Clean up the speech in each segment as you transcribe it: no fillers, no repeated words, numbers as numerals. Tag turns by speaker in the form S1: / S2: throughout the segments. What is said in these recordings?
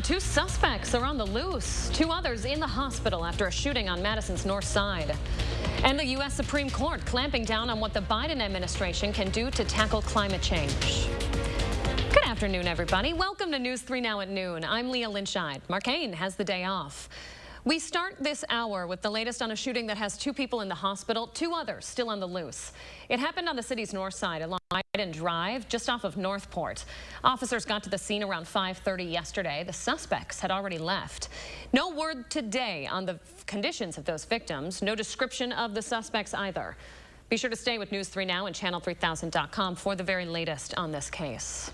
S1: Two suspects are on the loose. Two others in the hospital after a shooting on Madison's north side. And the U.S. Supreme Court clamping down on what the Biden administration can do to tackle climate change. Good afternoon, everybody. Welcome to News 3 Now at noon. I'm Leah Lynchide. Markane has the day off. We start this hour with the latest on a shooting that has two people in the hospital, two others still on the loose. It happened on the city's north side along Biden Drive, just off of Northport. Officers got to the scene around 5:30 yesterday. The suspects had already left. No word today on the conditions of those victims. No description of the suspects either. Be sure to stay with News 3 Now and channel3000.com for the very latest on this case.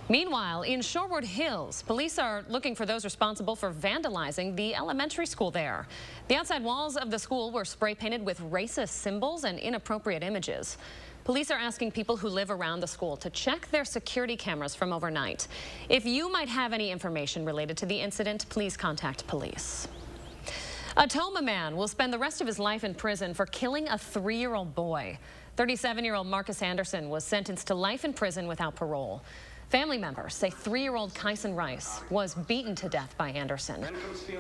S1: Meanwhile, in Shorewood Hills, police are looking for those responsible for vandalizing the elementary school there. The outside walls of the school were spray painted with racist symbols and inappropriate images. Police are asking people who live around the school to check their security cameras from overnight. If you might have any information related to the incident, please contact police. A Toma man will spend the rest of his life in prison for killing a 3-year-old boy. 37-year-old Marcus Anderson was sentenced to life in prison without parole. Family members say 3-year-old Kyson Rice was beaten to death by Anderson.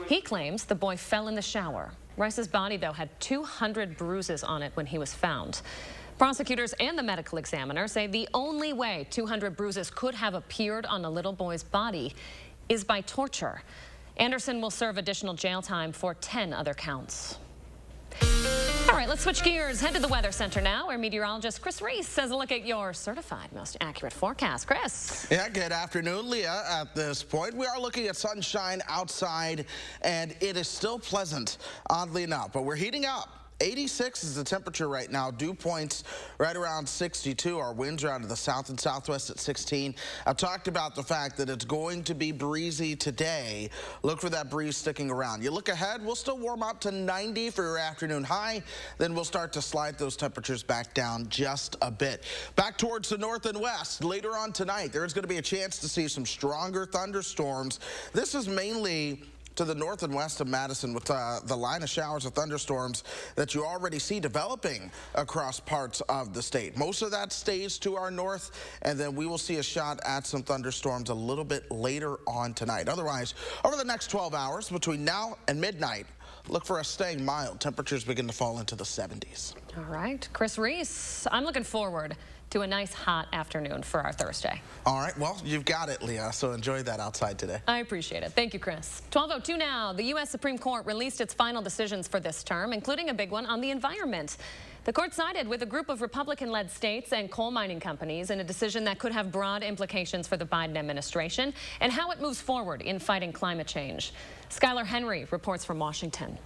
S1: He claims the boy fell in the shower. Rice's body, though, had 200 bruises on it when he was found. Prosecutors and the medical examiner say the only way 200 bruises could have appeared on the little boy's body is by torture. Anderson will serve additional jail time for 10 other counts. All right, let's switch gears. Head to the Weather Center now, where meteorologist Chris Reese has a look at your certified most accurate forecast. Chris.
S2: Yeah, good afternoon, Leah. At this point, we are looking at sunshine outside, and it is still pleasant, oddly enough, but we're heating up. 86 is the temperature right now. Dew points right around 62. Our winds are out of the south and southwest at 16. I've talked about the fact that it's going to be breezy today. Look for that breeze sticking around. You look ahead, we'll still warm up to 90 for your afternoon high. Then we'll start to slide those temperatures back down just a bit. Back towards the north and west. Later on tonight, there's going to be a chance to see some stronger thunderstorms. This is mainly to the north and west of Madison, with the line of showers of thunderstorms that you already see developing across parts of the state. Most of that stays to our north, and then we will see a shot at some thunderstorms a little bit later on tonight. Otherwise, over the next 12 hours, between now and midnight, look for us staying mild. Temperatures begin to fall into the 70s.
S1: All right, Chris Reese, I'm looking forward to a nice hot afternoon for our Thursday.
S2: All right, well, you've got it, Leah, so enjoy that outside today.
S1: I appreciate it. Thank you, Chris. 12:02 now. The U.S. Supreme Court released its final decisions for this term, including a big one on the environment. The court sided with a group of Republican-led states and coal mining companies in a decision that could have broad implications for the Biden administration and how it moves forward in fighting climate change. Skylar Henry reports from Washington.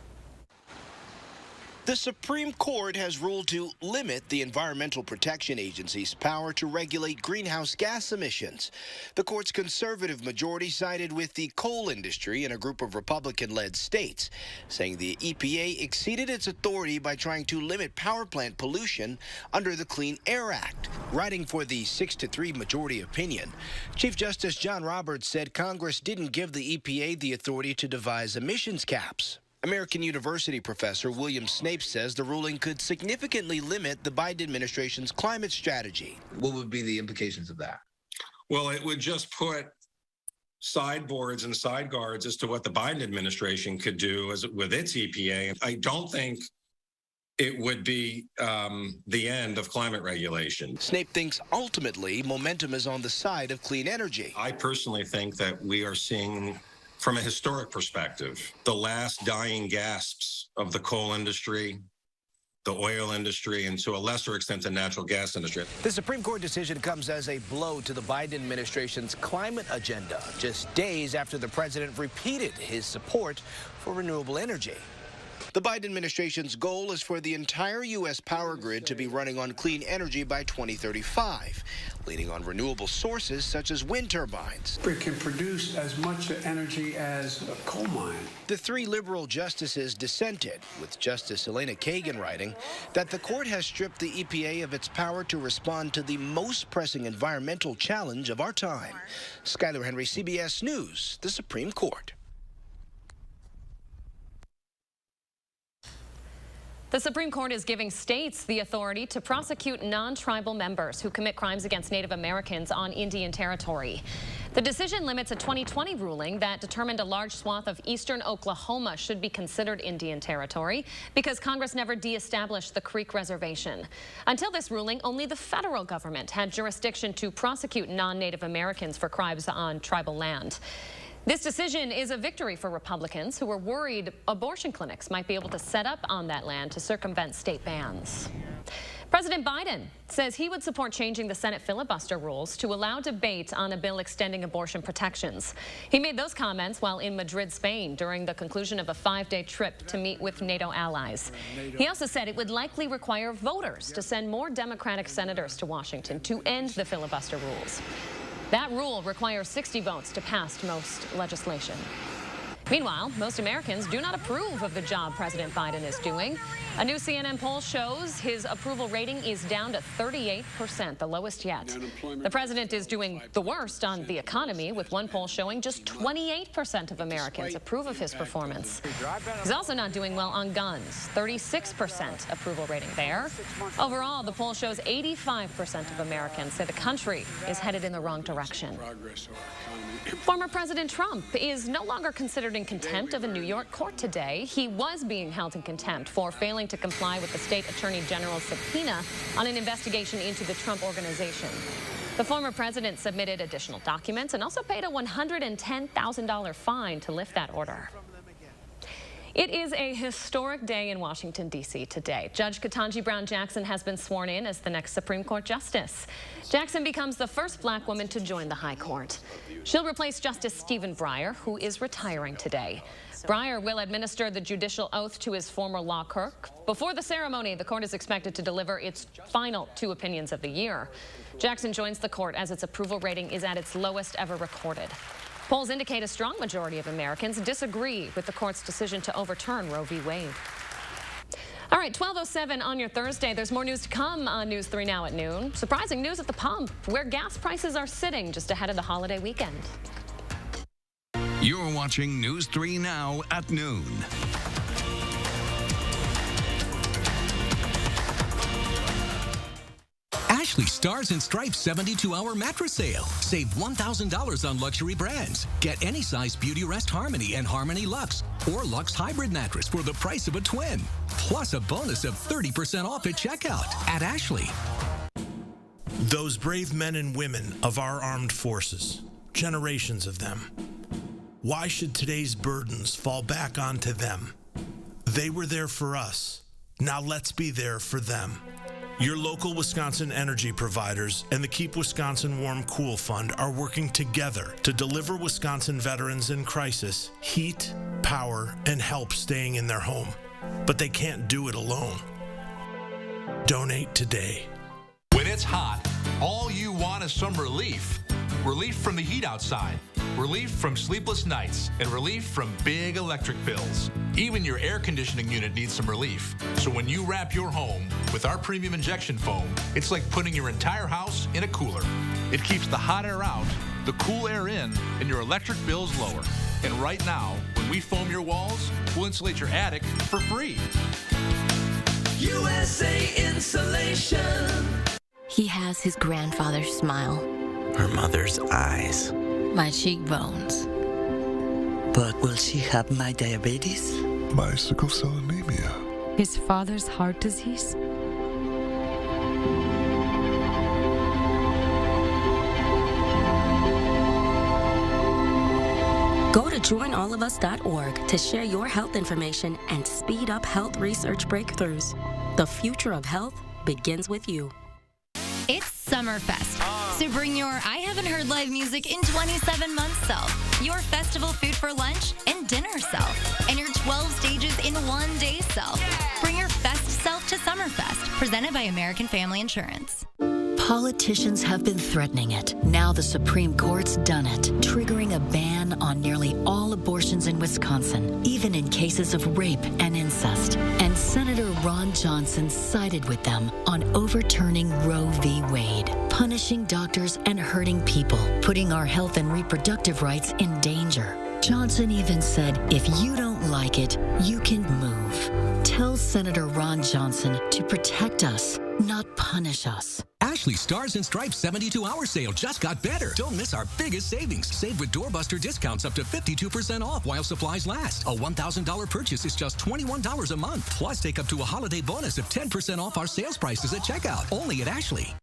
S3: The Supreme Court has ruled to limit the Environmental Protection Agency's power to regulate greenhouse gas emissions. The court's conservative majority sided with the coal industry and a group of Republican-led states, saying the EPA exceeded its authority by trying to limit power plant pollution under the Clean Air Act. Writing for the 6-3 majority opinion, Chief Justice John Roberts said Congress didn't give the EPA the authority to devise emissions caps. American University professor William Snape says the ruling could significantly limit the Biden administration's climate strategy.
S4: What would be the implications of that?
S5: Well, it would just put sideboards and sideguards as to what the Biden administration could do with its EPA. I don't think it would be the end of climate regulation.
S3: Snape thinks ultimately momentum is on the side of clean energy.
S5: I personally think that we are seeing, from a historic perspective, the last dying gasps of the coal industry, the oil industry, and to a lesser extent the natural gas industry.
S3: The Supreme Court decision comes as a blow to the Biden administration's climate agenda, just days after the president repeated his support for renewable energy. The Biden administration's goal is for the entire U.S. power grid to be running on clean energy by 2035, leaning on renewable sources such as wind turbines.
S6: It can produce as much energy as a coal mine.
S3: The three liberal justices dissented, with Justice Elena Kagan writing that the court has stripped the EPA of its power to respond to the most pressing environmental challenge of our time. Skylar Henry, CBS News, the Supreme Court.
S1: The Supreme Court is giving states the authority to prosecute non-tribal members who commit crimes against Native Americans on Indian territory. The decision limits a 2020 ruling that determined a large swath of eastern Oklahoma should be considered Indian territory because Congress never de-established the Creek Reservation. Until this ruling, only the federal government had jurisdiction to prosecute non-Native Americans for crimes on tribal land. This decision is a victory for Republicans who were worried abortion clinics might be able to set up on that land to circumvent state bans. President Biden says he would support changing the Senate filibuster rules to allow debate on a bill extending abortion protections. He made those comments while in Madrid, Spain, during the conclusion of a 5-day trip to meet with NATO allies. He also said it would likely require voters to send more Democratic senators to Washington to end the filibuster rules. That rule requires 60 votes to pass most legislation. Meanwhile, most Americans do not approve of the job President Biden is doing. A new CNN poll shows his approval rating is down to 38%, the lowest yet. The president is doing the worst on the economy, with one poll showing just 28% of Americans approve of his performance. He's also not doing well on guns, 36% approval rating there. Overall, the poll shows 85% of Americans say the country is headed in the wrong direction. Former President Trump is no longer considered in contempt of a New York court today. He was being held in contempt for failing to comply with the state attorney general's subpoena on an investigation into the Trump Organization. The former president submitted additional documents and also paid a $110,000 fine to lift that order. It is a historic day in Washington, D.C. today. Judge Ketanji Brown Jackson has been sworn in as the next Supreme Court justice. Jackson becomes the first black woman to join the High Court. She'll replace Justice Stephen Breyer, who is retiring today. Breyer will administer the judicial oath to his former law clerk. Before the ceremony, the court is expected to deliver its final 2 opinions of the year. Jackson joins the court as its approval rating is at its lowest ever recorded. Polls indicate a strong majority of Americans disagree with the court's decision to overturn Roe v. Wade. All right, 12:07 on your Thursday. There's more news to come on News 3 Now at noon. Surprising news at the pump, where gas prices are sitting just ahead of the holiday weekend.
S7: You're watching News 3 Now at noon.
S8: Ashley Stars and Stripes 72-hour mattress sale. Save $1,000 on luxury brands. Get any size Beauty Rest Harmony and Harmony Luxe or Luxe Hybrid mattress for the price of a twin. Plus a bonus of 30% off at checkout at Ashley.
S9: Those brave men and women of our armed forces, generations of them. Why should today's burdens fall back onto them? They were there for us. Now let's be there for them. Your local Wisconsin energy providers and the Keep Wisconsin Warm Cool Fund are working together to deliver Wisconsin veterans in crisis heat, power, and help staying in their home. But they can't do it alone. Donate today.
S10: When it's hot, all you want is some relief. Relief from the heat outside, relief from sleepless nights, and relief from big electric bills. Even your air conditioning unit needs some relief. So when you wrap your home with our premium injection foam, it's like putting your entire house in a cooler. It keeps the hot air out, the cool air in, and your electric bills lower. And right now, when we foam your walls, we'll insulate your attic for free.
S11: USA Insulation.
S12: He has his grandfather's smile.
S13: Her mother's eyes.
S12: My cheekbones.
S13: But will she have my diabetes?
S14: My sickle cell anemia.
S15: His father's heart disease?
S16: Go to joinallofus.org to share your health information and speed up health research breakthroughs. The future of health begins with you.
S17: It's Summerfest, so bring your I haven't heard live music in 27 months self, your festival food for lunch and dinner self, and your 12 stages in one day self. Bring your fest self to Summerfest, presented by American Family Insurance.
S18: Politicians have been threatening it. Now the Supreme Court's done it, triggering a ban on nearly all abortions in Wisconsin, even in cases of rape and incest. And Senator Ron Johnson sided with them on overturning Roe v. Wade, punishing doctors and hurting people, putting our health and reproductive rights in danger. Johnson even said, if you don't like it, you can move. Tell Senator Ron Johnson to protect us. not punish us.
S8: Ashley Stars and Stripes 72-hour sale just got better. Don't miss our biggest savings. Save with doorbuster discounts up to 52% off while supplies last. A $1,000 purchase is just $21 a month. Plus, take up to a holiday bonus of 10% off our sales prices at checkout. Only at Ashley.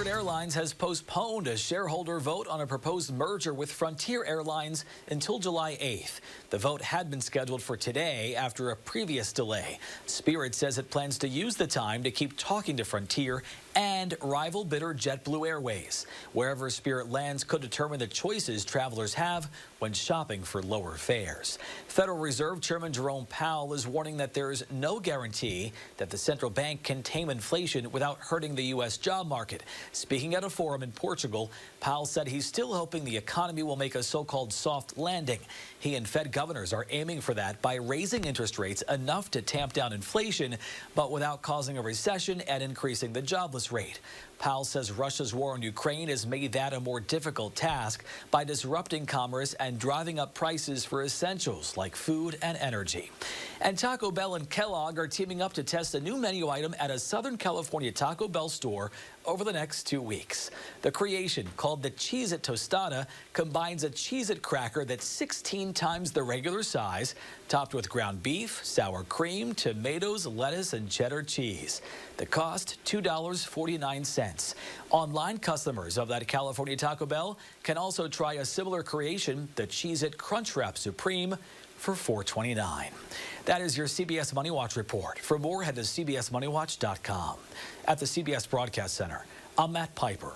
S19: Airlines has postponed a shareholder vote on a proposed merger with Frontier Airlines until July 8th. The vote had been scheduled for today after a previous delay. Spirit says it plans to use the time to keep talking to Frontier and rival bidder JetBlue Airways. Wherever Spirit lands could determine the choices travelers have when shopping for lower fares. Federal Reserve Chairman Jerome Powell is warning that there is no guarantee that the central bank can tame inflation without hurting the U.S. job market. Speaking at a forum in Portugal, Powell said he's still hoping the economy will make a so-called soft landing. He and Fed governors are aiming for that by raising interest rates enough to tamp down inflation, but without causing a recession and increasing the jobless rate. Powell says Russia's war on Ukraine has made that a more difficult task by disrupting commerce and driving up prices for essentials like food and energy. And Taco Bell and Kellogg are teaming up to test a new menu item at a Southern California Taco Bell store over the next 2 weeks. The creation, called the Cheez-It Tostada, combines a Cheez-It cracker that's 16 times the regular size, topped with ground beef, sour cream, tomatoes, lettuce, and cheddar cheese. The cost, $2.49. Online customers of that California Taco Bell can also try a similar creation, the Cheez-It Crunchwrap Supreme, for $4.29. That is your CBS Money Watch report. For more, head to cbsmoneywatch.com. At the CBS Broadcast Center, I'm Matt Piper.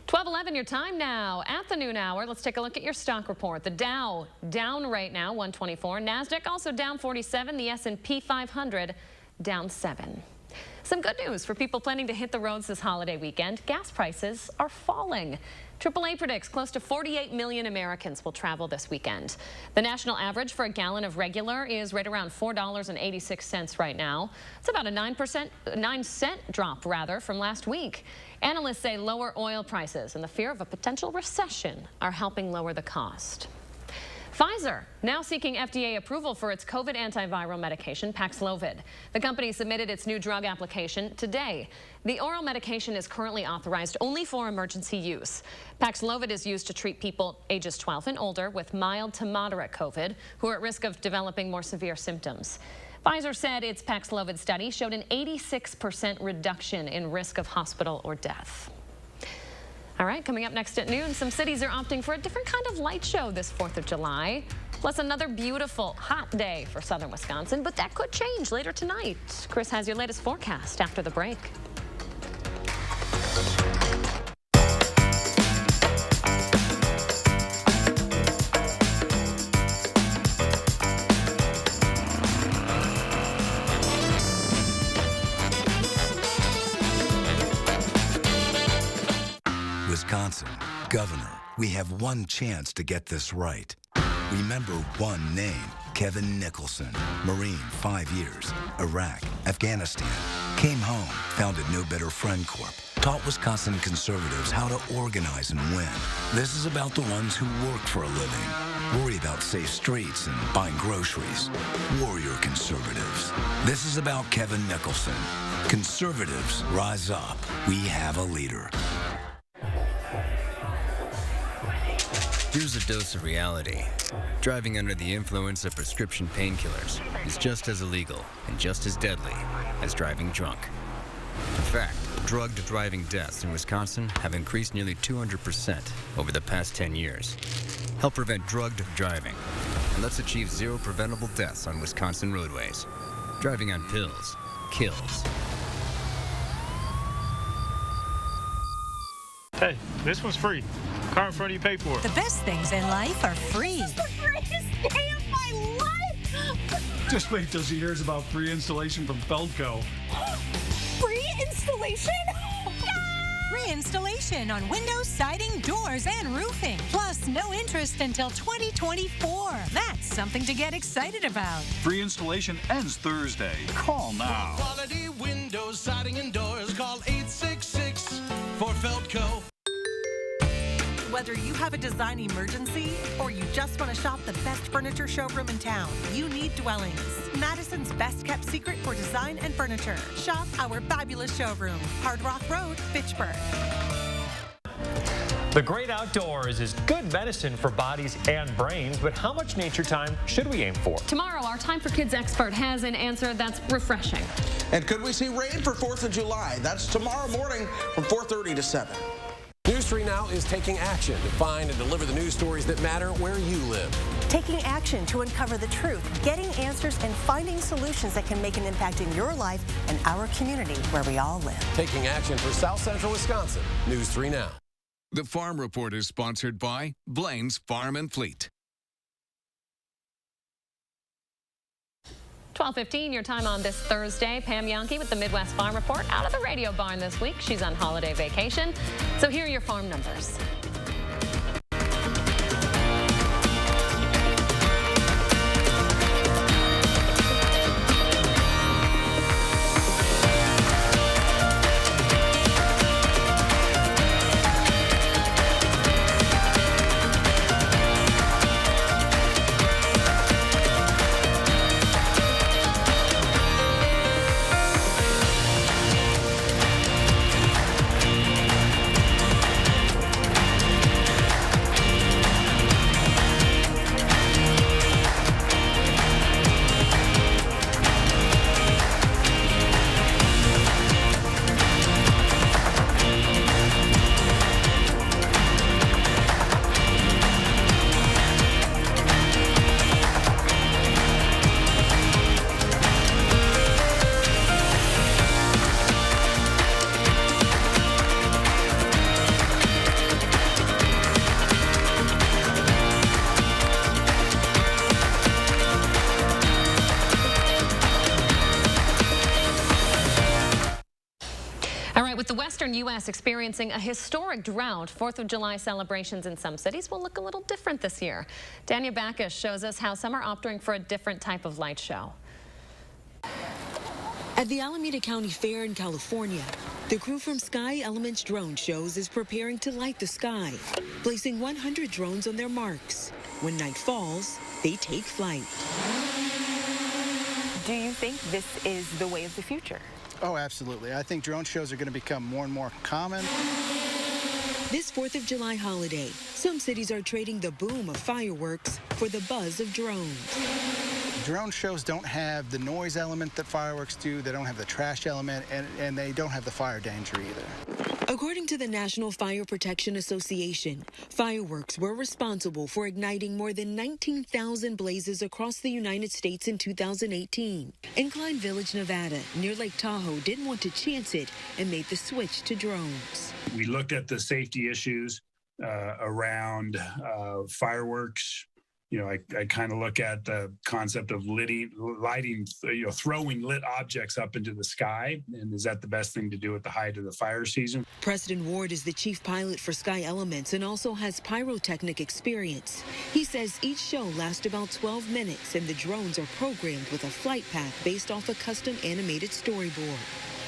S1: 12:11 your time now. At the noon hour, let's take a look at your stock report. The Dow down right now, 124. NASDAQ also down 47. The S&P 500 down 7. Some good news for people planning to hit the roads this holiday weekend. Gas prices are falling. AAA predicts close to 48 million Americans will travel this weekend. The national average for a gallon of regular is right around $4.86 right now. It's about a 9-cent drop from last week. Analysts say lower oil prices and the fear of a potential recession are helping lower the cost. Pfizer now seeking FDA approval for its COVID antiviral medication, Paxlovid. The company submitted its new drug application today. The oral medication is currently authorized only for emergency use. Paxlovid is used to treat people ages 12 and older with mild to moderate COVID who are at risk of developing more severe symptoms. Pfizer said its Paxlovid study showed an 86% reduction in risk of hospital or death. All right, coming up next at noon, some cities are opting for a different kind of light show this 4th of July. Plus another beautiful, hot day for southern Wisconsin, but that could change later tonight. Chris has your latest forecast after the break.
S20: Wisconsin, Governor, we have one chance to get this right. Remember one name, Kevin Nicholson, Marine, 5 years, Iraq, Afghanistan. Came home, founded No Better Friend Corp. Taught Wisconsin conservatives how to organize and win. This is about the ones who work for a living. Worry about safe streets and buying groceries. Warrior conservatives. This is about Kevin Nicholson. Conservatives, rise up. We have a leader.
S21: Here's a dose of reality. Driving under the influence of prescription painkillers is just as illegal and just as deadly as driving drunk. In fact, drugged driving deaths in Wisconsin have increased nearly 200% over the past 10 years. Help prevent drugged driving, and let's achieve 0 preventable deaths on Wisconsin roadways. Driving on pills kills.
S22: Hey, this one's free. Car in front of you pay for it.
S23: The best things in life are free.
S24: This is the greatest day of my life!
S6: Just wait till she hears about free installation from Feldco.
S24: Free installation?
S23: Free installation on windows, siding, doors, and roofing. Plus, no interest until 2024. That's something to get excited about.
S25: Free installation ends Thursday. Call now.
S26: Quality windows, siding, and doors. Call 866 for Feldco.
S23: Whether you have a design emergency or you just want to shop the best furniture showroom in town, you need Dwellings, Madison's best kept secret for design and furniture. Shop our fabulous showroom, Hard Rock Road, Fitchburg.
S2: The great outdoors is good medicine for bodies and brains, but how much nature time should we aim for?
S1: Tomorrow, our Time for Kids expert has an answer that's refreshing.
S3: And could we see rain for 4th of July? That's tomorrow morning from 4:30 to 7.
S4: News 3 Now is taking action to find and deliver the news stories that matter where you live.
S5: Taking action to uncover the truth, getting answers, and finding solutions that can make an impact in your life and our community where we all live.
S4: Taking action for South Central Wisconsin. News 3 Now.
S7: The Farm Report is sponsored by Blaine's Farm and Fleet.
S1: 12:15, your time on this Thursday. Pam Yankee with the Midwest Farm Report out of the radio barn this week. She's on holiday vacation. So here are your farm numbers. With the western U.S. experiencing a historic drought, 4th of July celebrations in some cities will look a little different this year. Danya Bacchus shows us how some are opting for a different type of light show.
S26: At the Alameda County Fair in California, the crew from Sky Elements Drone Shows is preparing to light the sky, placing 100 drones on their marks. When night falls, they take flight.
S27: Do you think this is the way of the future?
S28: Oh, absolutely. I think drone shows are going to become more and more common.
S26: This 4th of July holiday, some cities are trading the boom of fireworks for the buzz of drones.
S28: Drone shows don't have the noise element that fireworks do. They don't have the trash element, and they don't have the fire danger either.
S26: According to the National Fire Protection Association, fireworks were responsible for igniting more than 19,000 blazes across the United States in 2018. In Klein Village, Nevada, near Lake Tahoe, didn't want to chance it and made the switch to drones.
S29: We looked at the safety issues around fireworks. You know, I kind of look at the concept of lighting, throwing lit objects up into the sky. And is that the best thing to do at the height of the fire season?
S26: Preston Ward is the chief pilot for Sky Elements and also has pyrotechnic experience. He says each show lasts about 12 minutes and the drones are programmed with a flight path based off a custom animated storyboard.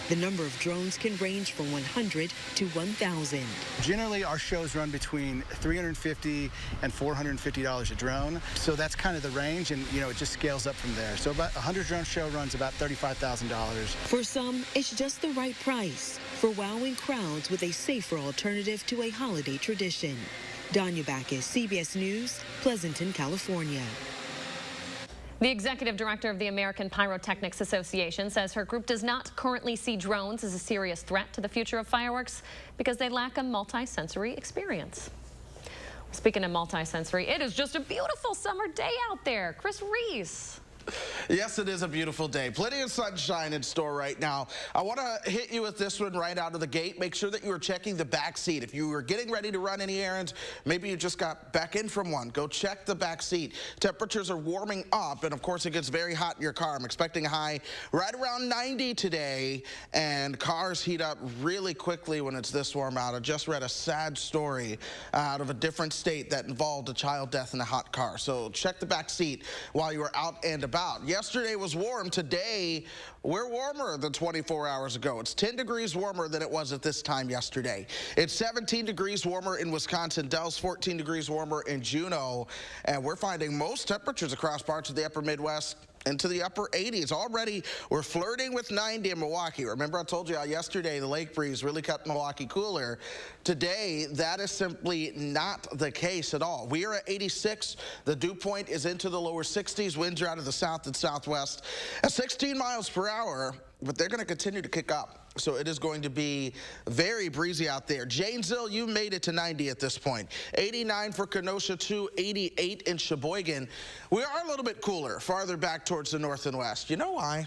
S26: The number of drones can range from 100 to 1,000.
S28: Generally, our shows run between $350 and $450 a drone. So that's kind of the range, and it just scales up from there. So about a 100 drone show runs about $35,000.
S26: For some, it's just the right price for wowing crowds with a safer alternative to a holiday tradition. Danya Bacchus, CBS News, Pleasanton, California.
S1: The executive director of the American Pyrotechnics Association says her group does not currently see drones as a serious threat to the future of fireworks because they lack a multi-sensory experience. Speaking of multi-sensory, it is just a beautiful summer day out there. Chris Reese.
S3: Yes, it is a beautiful day. Plenty of sunshine in store right now. I want to hit you with this one right out of the gate. Make sure that you are checking the back seat. If you were getting ready to run any errands, maybe you just got back in from one, go check the back seat. Temperatures are warming up, and of course it gets very hot in your car. I'm expecting a high right around 90 today, and cars heat up really quickly when it's this warm out. I just read a sad story out of a different state that involved a child death in a hot car. So check the back seat while you are out and about. about. Yesterday was warm. Today, we're warmer than 24 hours ago. It's 10 degrees warmer than it was at this time yesterday. It's 17 degrees warmer in Wisconsin Dells, 14 degrees warmer in Juneau, and we're finding most temperatures across parts of the upper Midwest into the upper 80s. Already, we're flirting with 90 in Milwaukee. Remember, I told you how yesterday the lake breeze really kept Milwaukee cooler. Today, that is simply not the case at all. We are at 86. The dew point is into the lower 60s. Winds are out of the south and southwest at 16 miles per hour, but they're going to continue to kick up. So it is going to be very breezy out there. Janesville, you made it to 90 at this point. 89 for Kenosha, 88 in Sheboygan. We are a little bit cooler farther back towards the north and west. You know why?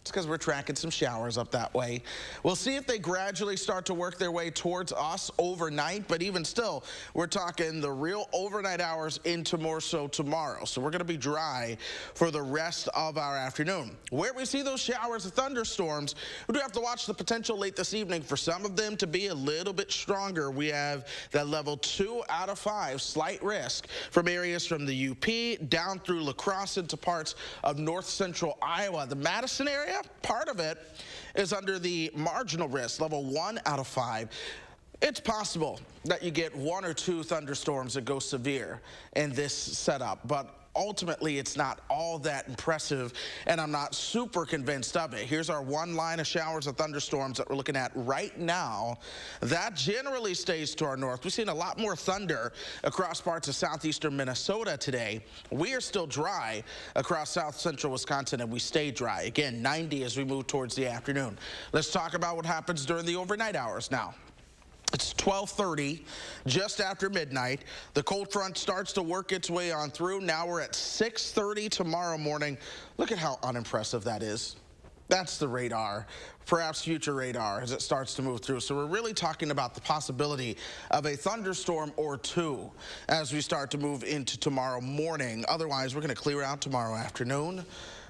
S3: It's because we're tracking some showers up that way. We'll see if they gradually start to work their way towards us overnight, but even still, we're talking the real overnight hours into more so tomorrow. So we're going to be dry for the rest of our afternoon. Where we see those showers and thunderstorms, we do have to watch the potential late this evening for some of them to be a little bit stronger. We have that level 2 out of 5 slight risk from areas from the UP down through La Crosse into parts of north central Iowa. The Madison area, part of it is under the marginal risk, level 1 out of 5. It's possible that you get 1 or 2 thunderstorms that go severe in this setup, but ultimately it's not all that impressive, and I'm not super convinced of it. Here's our one line of showers and thunderstorms that we're looking at right now. That generally stays to our north. We've seen a lot more thunder across parts of southeastern Minnesota today. We are still dry across south central Wisconsin, and we stay dry. Again, 90 as we move towards the afternoon. Let's talk about what happens during the overnight hours now. It's 12:30, just after midnight. The cold front starts to work its way on through. Now we're at 6:30 tomorrow morning. Look at how unimpressive that is. That's the radar, perhaps future radar as it starts to move through. So we're really talking about the possibility of a thunderstorm or 2 as we start to move into tomorrow morning. Otherwise, we're going to clear out tomorrow afternoon.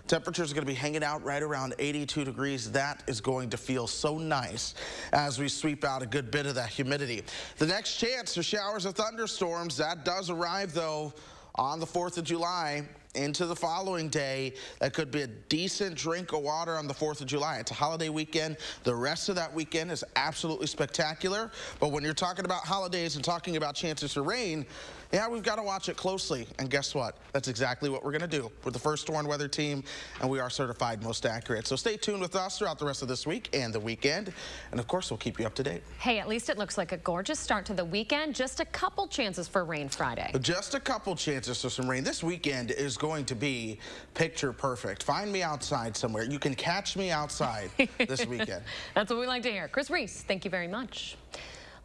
S3: Temperatures are going to be hanging out right around 82 degrees. That is going to feel so nice as we sweep out a good bit of that humidity. The next chance for showers or thunderstorms, that does arrive, though, on the 4th of July into the following day. That could be a decent drink of water on the 4th of July. It's a holiday weekend. The rest of that weekend is absolutely spectacular. But when you're talking about holidays and talking about chances for rain, yeah, we've got to watch it closely. And guess what? That's exactly what we're going to do. We're the first Storm Weather team, and we are certified most accurate. So stay tuned with us throughout the rest of this week and the weekend. And, of course, we'll keep you up to date.
S1: Hey, at least it looks like a gorgeous start to the weekend. Just a couple chances for rain Friday.
S3: Just a couple chances for some rain. This weekend is going to be picture perfect. Find me outside somewhere. You can catch me outside this weekend.
S1: That's what we like to hear. Chris Reese, thank you very much.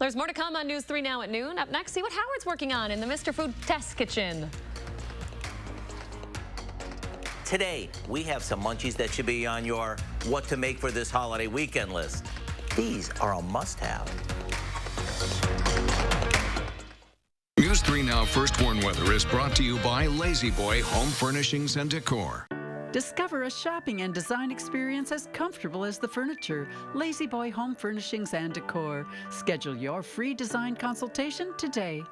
S1: There's more to come on News 3 Now at noon. Up next, see what Howard's working on in the Mr. Food Test Kitchen.
S9: Today, we have some munchies that should be on your what to make for this holiday weekend list. These are a must-have.
S7: News 3 Now First Warn Weather is brought to you by Lazy Boy Home Furnishings and Decor.
S10: Discover a shopping and design experience as comfortable as the furniture. Lazy Boy Home Furnishings and Decor. Schedule your free design consultation today.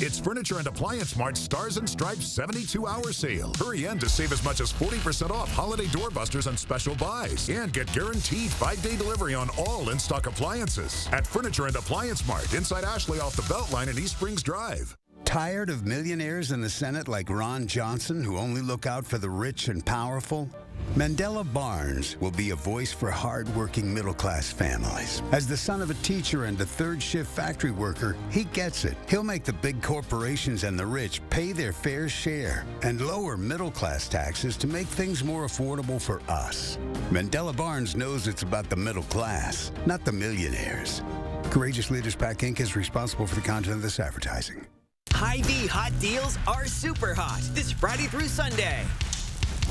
S11: It's Furniture and Appliance Mart's Stars and Stripes 72-hour sale. Hurry in to save as much as 40% off holiday doorbusters and special buys. And get guaranteed 5-day delivery on all in-stock appliances. At Furniture and Appliance Mart, inside Ashley off the Beltline in East Springs Drive.
S12: Tired of millionaires in the Senate like Ron Johnson who only look out for the rich and powerful? Mandela Barnes will be a voice for hard-working middle-class families. As the son of a teacher and a third-shift factory worker, he gets it. He'll make the big corporations and the rich pay their fair share and lower middle-class taxes to make things more affordable for us. Mandela Barnes knows it's about the middle class, not the millionaires. Courageous Leaders PAC Inc. is responsible for the content of this advertising.
S13: Hy-Vee hot deals are super hot this Friday through Sunday.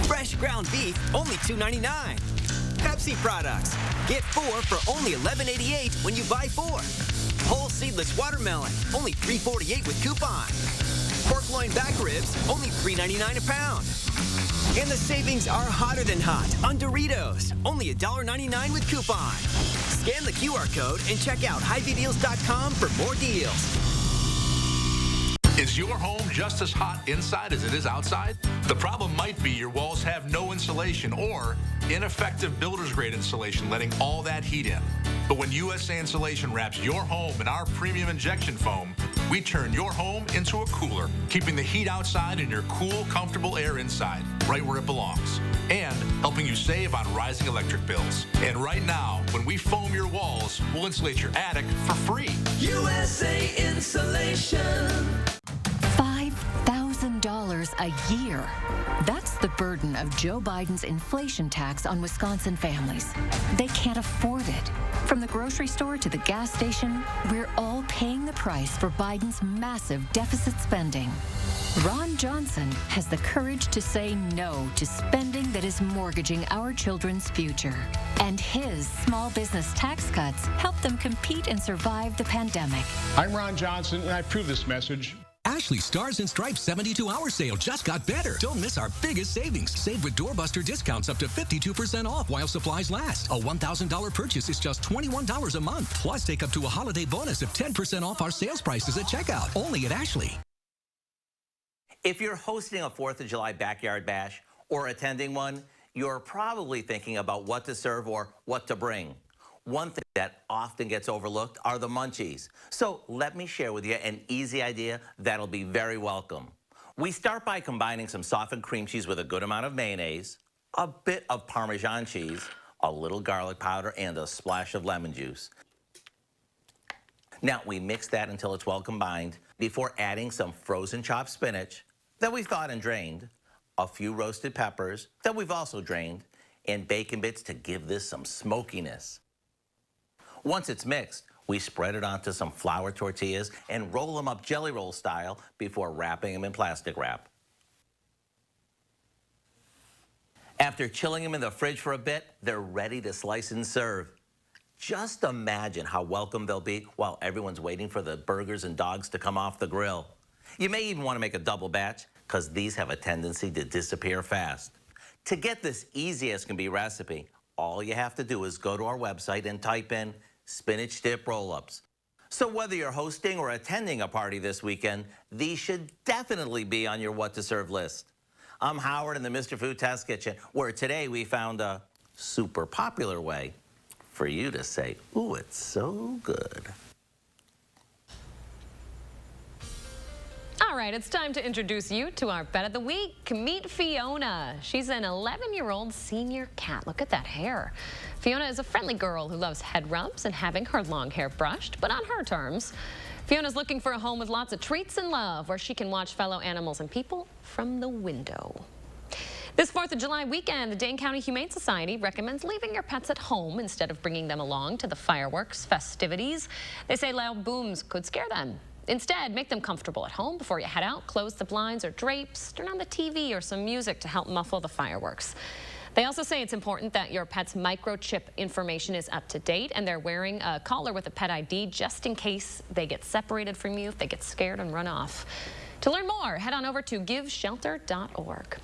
S13: Fresh ground beef, only $2.99. Pepsi products, get 4 for only $11.88 when you buy 4. Whole seedless watermelon, only $3.48 with coupon. Pork loin back ribs, only $3.99 a pound. And the savings are hotter than hot on Doritos, only $1.99 with coupon. Scan the QR code and check out HyVeeDeals.com for more deals.
S8: Is your home just as hot inside as it is outside? The problem might be your walls have no insulation or ineffective builder's grade insulation letting all that heat in. But when USA Insulation wraps your home in our premium injection foam, we turn your home into a cooler, keeping the heat outside and your cool, comfortable air inside, right where it belongs, and helping you save on rising electric bills. And right now, when we foam your walls, we'll insulate your attic for free.
S14: USA Insulation.
S15: $5,000 a year. That's the burden of Joe Biden's inflation tax on Wisconsin families. They can't afford it. From the grocery store to the gas station, we're all paying the price for Biden's massive deficit spending. Ron Johnson has the courage to say no to spending that is mortgaging our children's future. And his small business tax cuts help them compete and survive the pandemic.
S16: I'm Ron Johnson, and I approve this message.
S17: Ashley Stars and Stripes 72-hour sale just got better. Don't miss our biggest savings. Save with doorbuster discounts up to 52% off while supplies last. A $1,000 purchase is just $21 a month. Plus, take up to a holiday bonus of 10% off our sales prices at checkout. Only at Ashley.
S9: If you're hosting a 4th of July backyard bash or attending one, you're probably thinking about what to serve or what to bring. One thing that often gets overlooked are the munchies. So let me share with you an easy idea that'll be very welcome. We start by combining some softened cream cheese with a good amount of mayonnaise, a bit of Parmesan cheese, a little garlic powder, and a splash of lemon juice. Now we mix that until it's well combined before adding some frozen chopped spinach that we've thawed and drained, a few roasted peppers that we've also drained, and bacon bits to give this some smokiness. Once it's mixed, we spread it onto some flour tortillas and roll them up jelly roll style before wrapping them in plastic wrap. After chilling them in the fridge for a bit, they're ready to slice and serve. Just imagine how welcome they'll be while everyone's waiting for the burgers and dogs to come off the grill. You may even want to make a double batch because these have a tendency to disappear fast. To get this easy as can be recipe, all you have to do is go to our website and type in spinach dip roll-ups. So whether you're hosting or attending a party this weekend, these should definitely be on your what to serve list. I'm Howard in the Mr. Food Test Kitchen, where today we found a super popular way for you to say, ooh, it's so good.
S1: All right, it's time to introduce you to our pet of the week. Meet Fiona. She's an 11-year-old senior cat. Look at that hair. Fiona is a friendly girl who loves head rubs and having her long hair brushed, but on her terms. Fiona's looking for a home with lots of treats and love, where she can watch fellow animals and people from the window. This 4th of July weekend, the Dane County Humane Society recommends leaving your pets at home instead of bringing them along to the fireworks festivities. They say loud booms could scare them. Instead, make them comfortable at home before you head out. Close the blinds or drapes, turn on the TV or some music to help muffle the fireworks. They also say it's important that your pet's microchip information is up to date and they're wearing a collar with a pet ID just in case they get separated from you, if they get scared and run off. To learn more, head on over to giveshelter.org.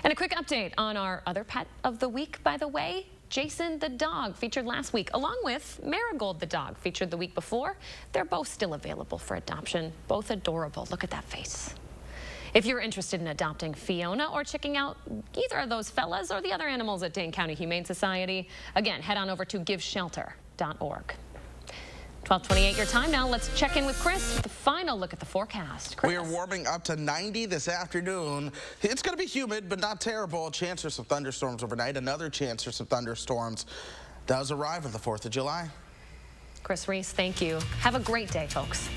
S1: And a quick update on our other pet of the week, by the way. Jason the dog, featured last week, along with Marigold the dog, featured the week before. They're both still available for adoption, both adorable. Look at that face. If you're interested in adopting Fiona or checking out either of those fellas or the other animals at Dane County Humane Society, again, head on over to giveshelter.org. 12:28 your time now. Let's check in with Chris with the final look at the forecast. Chris.
S3: We are warming up to 90 this afternoon. It's going to be humid, but not terrible. A chance for some thunderstorms overnight. Another chance for some thunderstorms does arrive on the 4th of July.
S1: Chris Reese, thank you. Have a great day, folks.